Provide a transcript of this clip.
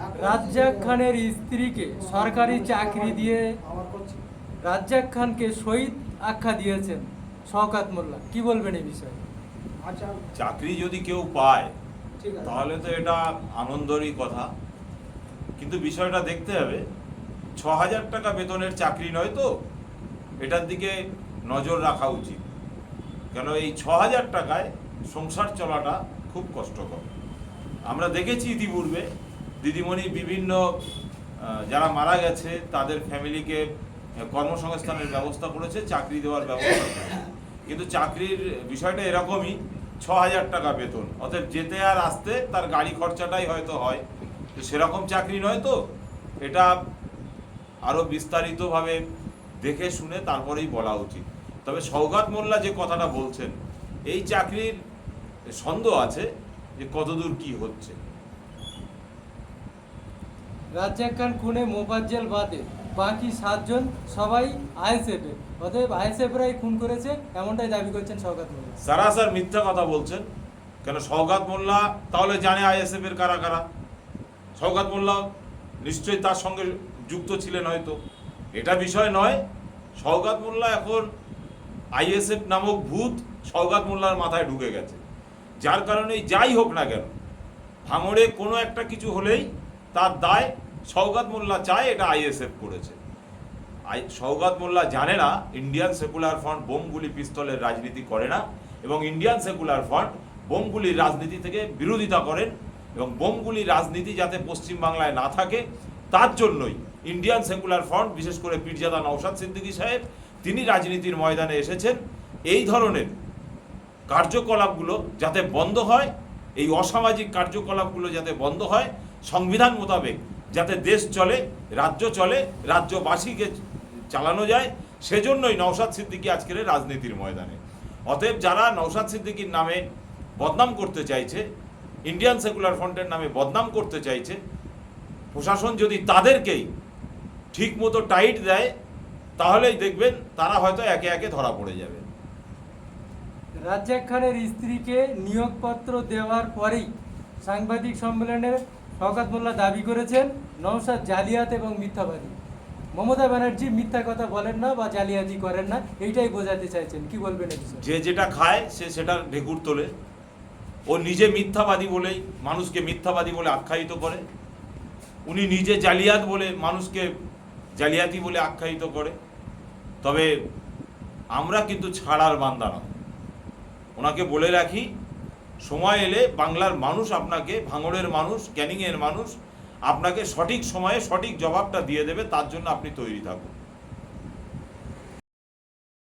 রাজ্জাক খানের স্ত্রীকে সরকারি চাকরি দিয়ে রাজ্জাক খানকে শহীদ আখ্যা দিয়েছেন শওকত মোল্লা, কি বলবেন এই বিষয়ে? চাকরি যদি কেউ পায় তাহলে তো এটা আনন্দেরই কথা, কিন্তু বিষয়টা দেখতে হবে ৬,০০০ টাকা বেতনের চাকরি নয় তো, এটার দিকে নজর রাখা উচিত। কেন এই ৬,০০০ টাকায় সংসার চলাটা খুব কষ্টকর। আমরা দেখেছি ইতিপূর্বে দিদিমণি বিভিন্ন যারা মারা গেছে তাদের ফ্যামিলিকে কর্মসংস্থানের ব্যবস্থা করেছে, চাকরি দেওয়ার ব্যবস্থা করেছে, কিন্তু চাকরির বিষয়টা এরকমই ৬,০০০ টাকা বেতন, অতএব যেতে আর আসতে তার গাড়ি খরচাটাই হয়তো হয়, তো সেরকম চাকরি নয় তো। এটা আরও বিস্তারিতভাবে দেখে শুনে তারপরেই বলা উচিত। তবে শওকত মোল্লা যে কথাটা বলছেন, এই চাকরির সন্দেহ আছে যে কতদূর কি হচ্ছে। রাজ্জাক খান খুনে মোফাজ্জল বাদে বাকি 7 জন সবাই আইএসএফ এর, অতএব আইএসএফরাই খুন করেছে এমনটাই দাবি করছেন শওকত মোল্লা। সারাসার মিথ্যা কথা বলছেন। কেন শওকত মোল্লা তাহলে জানে আইএসএফ এর কারা কারা? শওকত মোল্লা নিশ্চয়ই তার সঙ্গে যুক্ত ছিলেন হয়তো, এটা বিষয় নয়। শওকত মোল্লা এখন আইএসএফ নামক ভূত শওকত মোল্লার মাথায় ঢুকে গেছে, যার কারণে যাই হোক না কেন ভাঙড়ে কোনো একটা কিছু হলেই তার দায় শওকত মোল্লা চায় এটা আইএসএফ করেছে। শওকত মোল্লা জানে না ইন্ডিয়ান সেকুলার ফ্রন্ট বোমগুলি পিস্তলের রাজনীতি করে না, এবং ইন্ডিয়ান সেকুলার ফ্রন্ট বোমগুলির রাজনীতি থেকে বিরোধিতা করেন, এবং বোমগুলির রাজনীতি যাতে পশ্চিমবাংলায় না থাকে তার জন্যই ইন্ডিয়ান সেকুলার ফ্রন্ট, বিশেষ করে পীরজাদা নওশাদ সিদ্দিকী সাহেব, তিনি রাজনীতির ময়দানে এসেছেন এই ধরনের কার্যকলাপগুলো যাতে বন্ধ হয়, এই অসামাজিক কার্যকলাপগুলো যাতে বন্ধ হয়, সংবিধান মোতাবেক যাতে দেশ চলে, রাজ্য চলে, রাজ্যবাসীকে চালানো যায়, সেজন্যই নওশাদ সিদ্দিকী আজকের রাজনীতির ময়দানে। অতএব যারা নওশাদ সিদ্দিকীর নামে বদনাম করতে চাইছে, ইন্ডিয়ান সেকুলার ফ্রন্টের নামে বদনাম করতে চাইছে, প্রশাসন যদি তাদেরকেই ঠিক মতো টাইট দেয় তাহলেই দেখবেন তারা হয়তো একে একে ধরা পড়ে যাবে। রাজ্জাক খানের স্ত্রীকে নিয়োগপত্র দেওয়ার পরেই সাংবাদিক সম্মেলনে শওকত মোল্লা দাবি করেছেন নওশাদ জালিয়াত এবং মিথ্যাবাদী। মমতা ব্যানার্জি মিথ্যা কথা বলেন না বা জালিয়াতি করেন না, এইটাই বোঝাতে চাইছেন, কি বলবেন এই বিষয়ে? যে যেটা খায় সে সেটার ঢেকুর তোলে। ও নিজে মিথ্যাবাদী বলেই মানুষকে মিথ্যাবাদী বলে আখ্যায়িত করে, উনি নিজে জালিয়াত বলে মানুষকে জালিয়াতি বলে আখ্যায়িত করে। তবে আমরা কিন্তু ছাড়ার বান্দা না। ওনাকে বলে রাখি, সময় এলে বাংলার মানুষ আপনাকে, ভাঙড়ের মানুষ, ক্যানিংয়ের মানুষ আপনাকে সঠিক সময়ে সঠিক জবাবটা দিয়ে দেবে, তার জন্য আপনি তৈরি থাকুন।